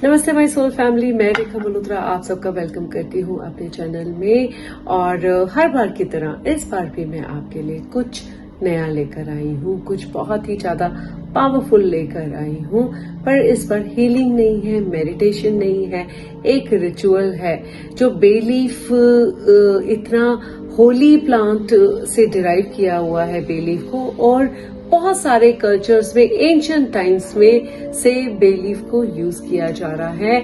नमस्ते my soul family, मैं रेखा मल्होत्रा आप सबका वेलकम करती हूँ अपने चैनल में। और हर बार की तरह इस बार भी मैं आपके लिए कुछ नया लेकर आई हूँ, कुछ बहुत ही ज्यादा पावरफुल लेकर आई हूँ। पर इस बार हीलिंग नहीं है, मेडिटेशन नहीं है, एक रिचुअल है जो बेलीफ इतना होली प्लांट से डिराइव किया हुआ है बेलीफ को। और बहुत सारे कल्चर्स में एंशिएंट टाइम्स में से बेलीफ को यूज किया जा रहा है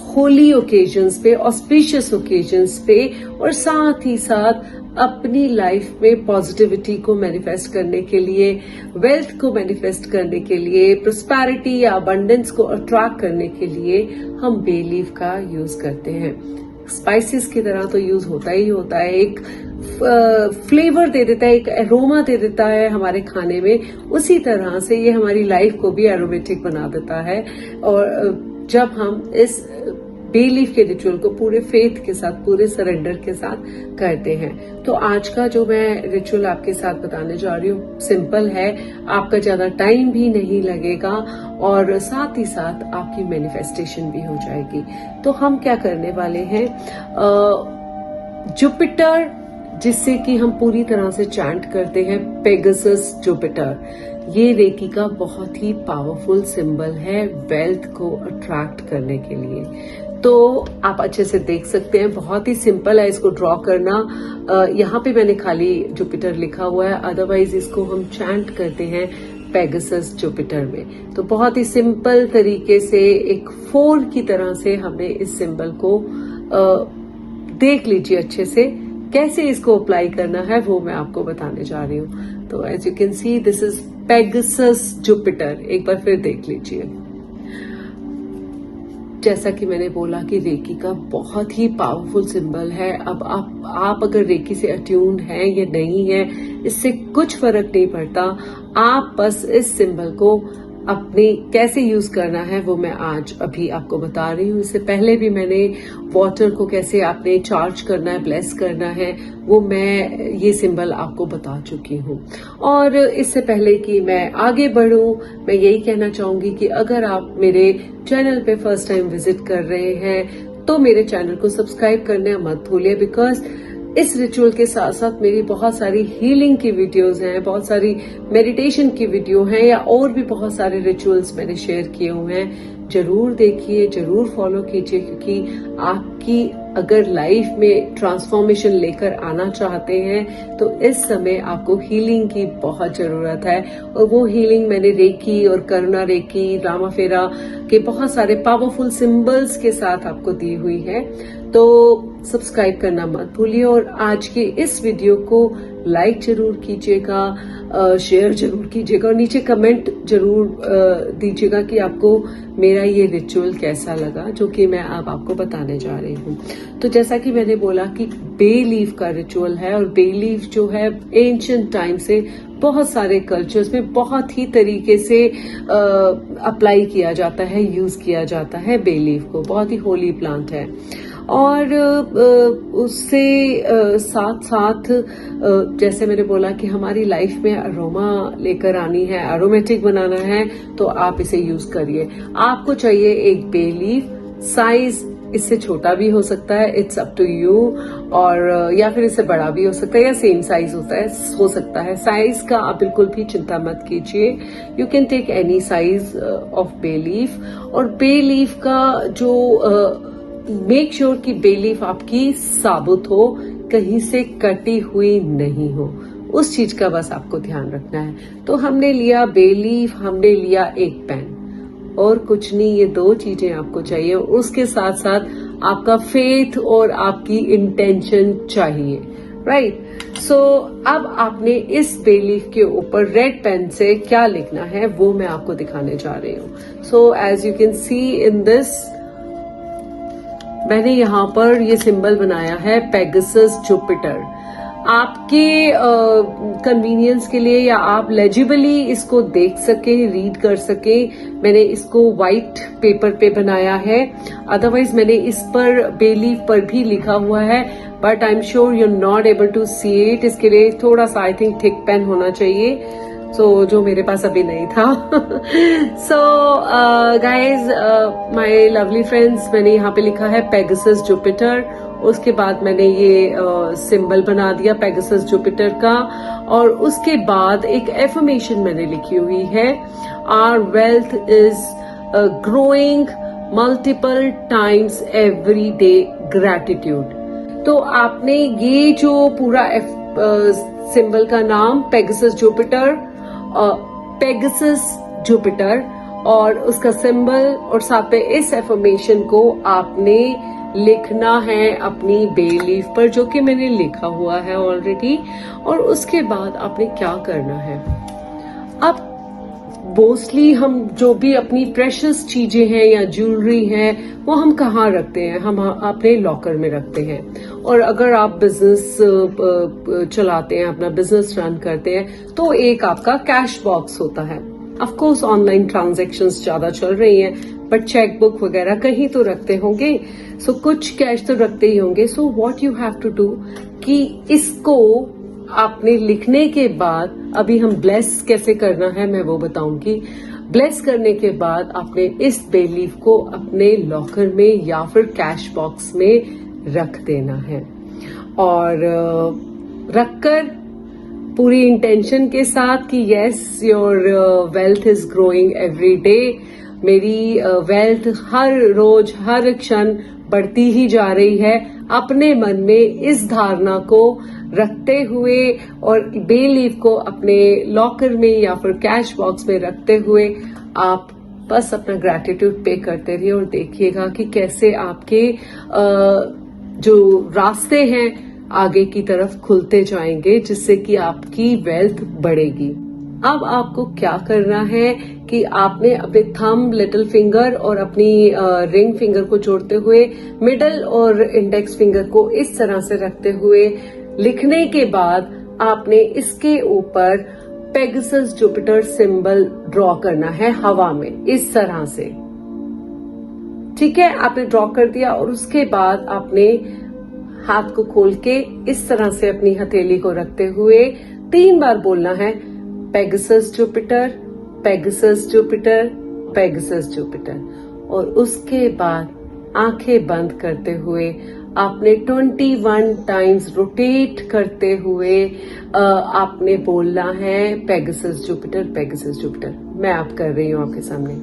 होली ओकेजन्स पे, ऑस्पिशियस ओकेजन्स पे, और साथ ही साथ अपनी लाइफ में पॉजिटिविटी को मैनिफेस्ट करने के लिए, वेल्थ को मैनिफेस्ट करने के लिए, प्रोस्पेरिटी या अबंडेंस को अट्रैक्ट करने के लिए हम बेलीफ का यूज करते हैं। स्पाइसेस की तरह तो यूज होता ही होता है, एक फ्लेवर दे देता है, एक एरोमा दे देता है हमारे खाने में। उसी तरह से ये हमारी लाइफ को भी एरोमेटिक बना देता है। और जब हम इस बेलीफ के रिचुअल को पूरे फेथ के साथ, पूरे सरेंडर के साथ करते हैं, तो आज का जो मैं रिचुअल आपके साथ बताने जा रही हूँ सिंपल है, आपका ज्यादा टाइम भी नहीं लगेगा और साथ ही साथ आपकी मैनिफेस्टेशन भी हो जाएगी। तो हम क्या करने वाले हैं, जुपिटर, जिससे कि हम पूरी तरह से चैंट करते हैं, पेगासस जुपिटर, ये रेकी का बहुत ही पावरफुल सिंबल है वेल्थ को अट्रैक्ट करने के लिए। तो आप अच्छे से देख सकते हैं, बहुत ही सिंपल है इसको ड्रॉ करना। यहाँ पे मैंने खाली जुपिटर लिखा हुआ है, अदरवाइज इसको हम चैंट करते हैं पेगासस जुपिटर में। तो बहुत ही सिंपल तरीके से एक 4 की तरह से हमें इस सिंबल को देख लीजिए अच्छे से। कैसे इसको अप्लाई करना है वो मैं आपको बताने जा रही हूँ। तो as you can see, this is Pegasus Jupiter. एक बार फिर देख लीजिए। जैसा कि मैंने बोला कि रेकी का बहुत ही पावरफुल सिंबल है। अब आप अगर रेकी से अट्यून्ड हैं या नहीं है, इससे कुछ फर्क नहीं पड़ता। आप बस इस सिंबल को अपने कैसे यूज करना है वो मैं आज अभी आपको बता रही हूँ। इससे पहले भी मैंने वाटर को कैसे आपने चार्ज करना है, ब्लेस करना है, वो मैं ये सिंबल आपको बता चुकी हूँ। और इससे पहले कि मैं आगे बढ़ूं, मैं यही कहना चाहूंगी कि अगर आप मेरे चैनल पे फर्स्ट टाइम विजिट कर रहे हैं तो मेरे चैनल को सब्सक्राइब करना मत भूलिए, बिकॉज इस रिचुअल के साथ साथ मेरी बहुत सारी हीलिंग की वीडियोस हैं, बहुत सारी मेडिटेशन की वीडियो हैं, या और भी बहुत सारे रिचुअल्स मैंने शेयर किए हुए हैं। जरूर देखिए, जरूर फॉलो कीजिए, क्योंकि आपकी अगर लाइफ में ट्रांसफॉर्मेशन लेकर आना चाहते हैं तो इस समय आपको हीलिंग की बहुत जरूरत है। और वो हीलिंग मैंने रेकी और करुणा रेकी, रामाफेरा के बहुत सारे पावरफुल सिंबल्स के साथ आपको दी हुई है। तो सब्सक्राइब करना मत भूलिए और आज के इस वीडियो को लाइक जरूर कीजिएगा, शेयर जरूर कीजिएगा और नीचे कमेंट जरूर दीजिएगा कि आपको मेरा ये रिचुअल कैसा लगा, जो कि मैं अब आपको बताने जा रही हूँ। तो जैसा कि मैंने बोला कि बे लीफ का रिचुअल है, और बे लीफ जो है एंशिएंट टाइम से बहुत सारे कल्चर्स में बहुत ही तरीके से अप्लाई किया जाता है, यूज किया जाता है बे लीफ को। बहुत ही होली प्लांट है। और उससे साथ साथ जैसे मैंने बोला कि हमारी लाइफ में अरोमा लेकर आनी है, एरोमेटिक बनाना है, तो आप इसे यूज करिए। आपको चाहिए एक बे लीफ, साइज इससे छोटा भी हो सकता है, इट्स अप टू यू, और या फिर इससे बड़ा भी हो सकता है, या सेम साइज हो सकता है। साइज का आप बिल्कुल भी चिंता मत कीजिए, you can take any size of bay leaf. और बे लीफ का जो मेक श्योर कि बे लीफ आपकी साबुत हो, कहीं से कटी हुई नहीं हो, उस चीज का बस आपको ध्यान रखना है। तो हमने लिया बे लीफ, हमने लिया एक पेन, और कुछ नहीं, ये 2 चीजें आपको चाहिए। उसके साथ साथ आपका फेथ और आपकी इंटेंशन चाहिए, राइट। सो अब आपने इस बे लीफ के ऊपर रेड पेन से क्या लिखना है वो मैं आपको दिखाने जा रही हूँ। So as you can see in this, मैंने यहाँ पर ये सिंबल बनाया है पेगासस जुपिटर। आपके कन्वीनियंस के लिए, या आप लेजिबली इसको देख सके, रीड कर सके, मैंने इसको व्हाइट पेपर पे बनाया है। अदरवाइज मैंने इस पर बे लीफ पर भी लिखा हुआ है, but I am sure you are not able to see it. इसके लिए थोड़ा सा आई थिंक थिक पेन होना चाहिए। जो मेरे पास अभी नहीं था। So guys, my lovely friends, मैंने यहाँ पे लिखा है पेगासस जुपिटर। उसके बाद मैंने ये सिंबल बना दिया पेगासस जुपिटर का, और उसके बाद एक एफर्मेशन मैंने लिखी हुई है, our wealth is growing multiple times every day, gratitude. तो आपने ये जो पूरा सिंबल का नाम पेगासस जुपिटर, पेगासस जुपिटर और उसका सिंबल और साथ पे इस एफर्मेशन को आपने लिखना है अपनी बे लीफ पर, जो कि मैंने लिखा हुआ है ऑलरेडी। और उसके बाद आपने क्या करना है, अब मोस्टली हम जो भी अपनी प्रेशियस चीजें हैं या ज्वेलरी है वो हम कहाँ रखते हैं, हम अपने लॉकर में रखते हैं। और अगर आप बिजनेस चलाते हैं, अपना बिजनेस रन करते हैं, तो एक आपका कैश बॉक्स होता है। ऑफ कोर्स ऑनलाइन ट्रांजैक्शंस ज्यादा चल रही हैं, बट चेकबुक वगैरह कहीं तो रखते होंगे, सो कुछ कैश तो रखते ही होंगे। So what you have to do कि इसको आपने लिखने के बाद, अभी हम ब्लेस कैसे करना है मैं वो बताऊंगी। ब्लेस करने के बाद आपने इस बे लीफ को अपने लॉकर में या फिर कैश बॉक्स में रख देना है, और रखकर पूरी इंटेंशन के साथ कि yes, your wealth is growing every day. मेरी वेल्थ हर रोज हर क्षण बढ़ती ही जा रही है। अपने मन में इस धारणा को रखते हुए और बे लीफ को अपने लॉकर में या फिर कैश बॉक्स में रखते हुए आप बस अपना ग्रैटिट्यूड पे करते रहिए, और देखिएगा कि कैसे आपके जो रास्ते हैं आगे की तरफ खुलते जाएंगे, जिससे कि आपकी वेल्थ बढ़ेगी। अब आपको क्या करना है कि आपने अपने थंब, लिटिल फिंगर और अपनी रिंग फिंगर को जोड़ते हुए मिडल और इंडेक्स फिंगर को इस तरह से रखते हुए लिखने के बाद आपने इसके ऊपर पेगासस जुपिटर सिंबल ड्रॉ करना है हवा में, इस तरह से। ठीक है, आपने ड्रॉ कर दिया, और उसके बाद आपने हाथ को खोल के इस तरह से अपनी हथेली को रखते हुए 3 बार बोलना है, Pegasus Jupiter, Pegasus Jupiter, Pegasus Jupiter. और उसके बाद आंखें बंद करते हुए आपने 21 टाइम्स रोटेट करते हुए आपने बोलना है पेगासस जुपिटर, पेगासस जुपिटर। मैं आप कर रही हूँ आपके सामने,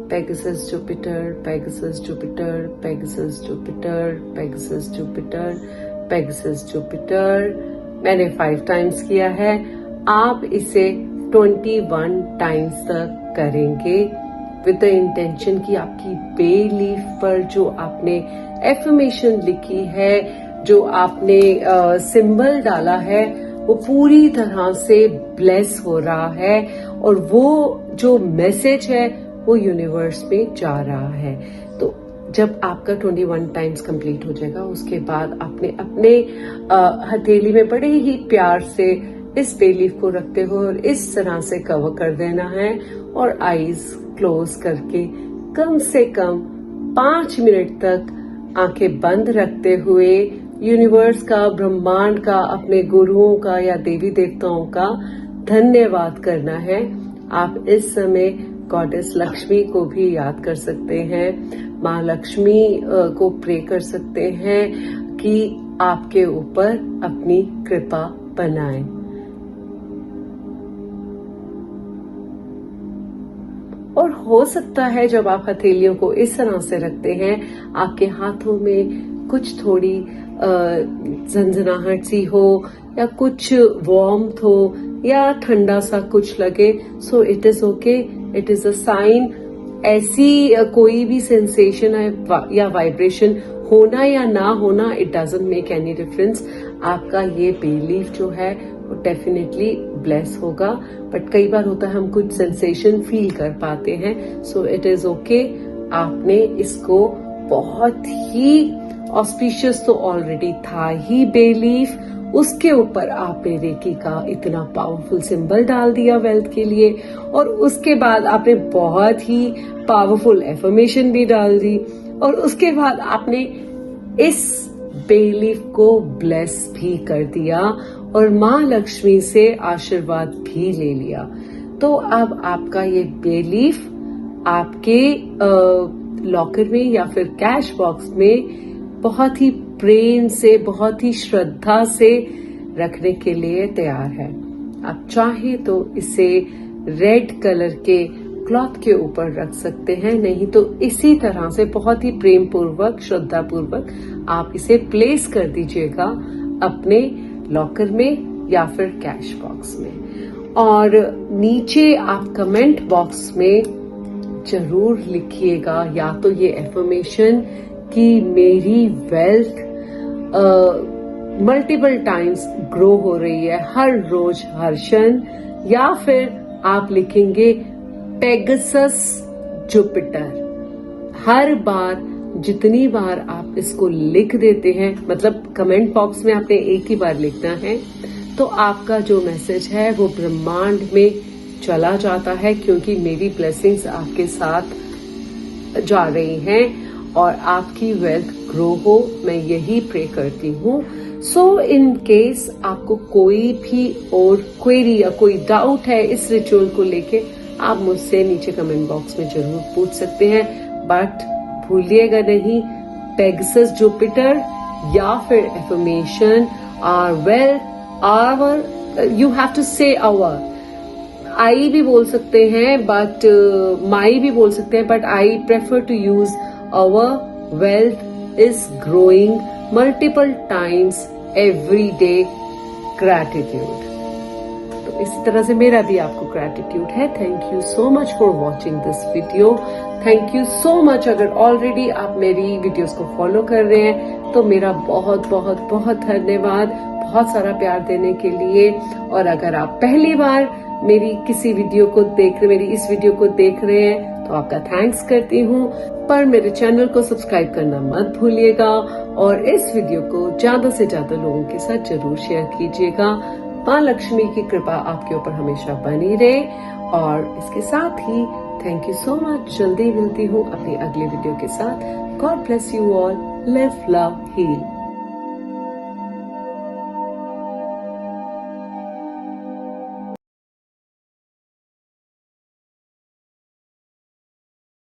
Pegasus Jupiter, Pegasus Jupiter, Pegasus Jupiter, Pegasus Jupiter, Pegasus Jupiter. मैंने 5 टाइम्स किया है, आप इसे 21 टाइम्स तक करेंगे विद द इंटेंशन कि आपकी बे लीफ पर जो आपने एफर्मेशन लिखी है, जो आपने सिंबल डाला है, वो पूरी तरह से ब्लेस हो रहा है, और वो जो मैसेज है वो यूनिवर्स में जा रहा है। तो जब आपका 21 टाइम्स कंप्लीट हो जाएगा, उसके बाद आपने अपने हथेली में बड़े ही प्यार से इस बे लीफ को रखते हुए और इस तरह से कवर कर देना है, और आईज क्लोज करके कम से कम 5 मिनट तक आंखें बंद रखते हुए यूनिवर्स का, ब्रह्मांड का, अपने गुरुओं का या देवी देवताओं का धन्यवाद करना है। आप इस समय गॉडेस लक्ष्मी को भी याद कर सकते हैं, माँ लक्ष्मी को प्रे कर सकते हैं कि आपके ऊपर अपनी कृपा बनाएं। और हो सकता है जब आप हथेलियों को इस तरह से रखते हैं, आपके हाथों में कुछ थोड़ी झंझनाहट सी हो, या कुछ वार्मथ हो, या ठंडा सा कुछ लगे। So it is okay, it is a sign. ऐसी कोई भी सेंसेशन या वाइब्रेशन होना या ना होना, it doesn't make any difference. आपका ये बिलीफ जो है वो डेफिनेटली ब्लेस होगा, बट कई बार होता है हम कुछ सेंसेशन फील कर पाते हैं। सो इट इज ओके। आपने इसको बहुत ही ऑस्पिशियस तो ऑलरेडी था ही बिलीफ, उसके ऊपर आपने रेकी का इतना पावरफुल सिंबल डाल दिया वेल्थ के लिए, और उसके बाद आपने बहुत ही पावरफुल एफर्मेशन भी डाल दी, और उसके बाद आपने इस बिलीफ को ब्लेस भी कर दिया और माँ लक्ष्मी से आशीर्वाद भी ले लिया। तो अब आपका ये पे लीफ आपके लॉकर में या फिर कैश बॉक्स में बहुत ही प्रेम से, बहुत ही श्रद्धा से रखने के लिए तैयार है। आप चाहे तो इसे रेड कलर के क्लॉथ के ऊपर रख सकते हैं, नहीं तो इसी तरह से बहुत ही प्रेम पूर्वक, श्रद्धा पूर्वक आप इसे प्लेस कर दीजिएगा अपने लॉकर में या फिर कैश बॉक्स में। और नीचे आप कमेंट बॉक्स में जरूर लिखिएगा या तो ये एफर्मेशन कि मेरी वेल्थ मल्टीपल टाइम्स ग्रो हो रही है हर रोज हर क्षण, या फिर आप लिखेंगे पेगासस जुपिटर। हर बार जितनी बार आप इसको लिख देते हैं, मतलब कमेंट बॉक्स में आपने एक ही बार लिखना है, तो आपका जो मैसेज है वो ब्रह्मांड में चला जाता है, क्योंकि मेरी ब्लेसिंग्स आपके साथ जा रही हैं और आपकी वेल्थ ग्रो हो, मैं यही प्रे करती हूँ। सो इन केस आपको कोई भी और क्वेरी या कोई डाउट है इस रिचुअल को लेके, आप मुझसे नीचे कमेंट बॉक्स में जरूर पूछ सकते हैं। बट भूलिएगा नहीं, पेगासस जुपिटर या फिर affirmation are well our, you have to say our, आई भी बोल सकते हैं बट माई भी बोल सकते हैं, but I prefer to use our wealth is growing multiple times every day gratitude. तो इसी तरह से मेरा भी आपको ग्रैटिट्यूड है। Thank you so much for watching this video. Thank you so much. अगर ऑलरेडी आप मेरी वीडियोस को फॉलो कर रहे हैं तो मेरा बहुत बहुत बहुत धन्यवाद, बहुत सारा प्यार देने के लिए। और अगर आप पहली बार मेरी इस वीडियो को देख रहे हैं तो आपका थैंक्स करती हूँ, पर मेरे चैनल को सब्सक्राइब करना मत भूलिएगा और इस वीडियो को ज्यादा से ज्यादा लोगों के साथ जरूर शेयर कीजिएगा। माँ लक्ष्मी की कृपा आपके ऊपर हमेशा बनी रहे। और इसके साथ ही थैंक यू सो मच। जल्दी मिलती हूँ अपनी अगली वीडियो के साथ। God bless you all. Live, love, heal.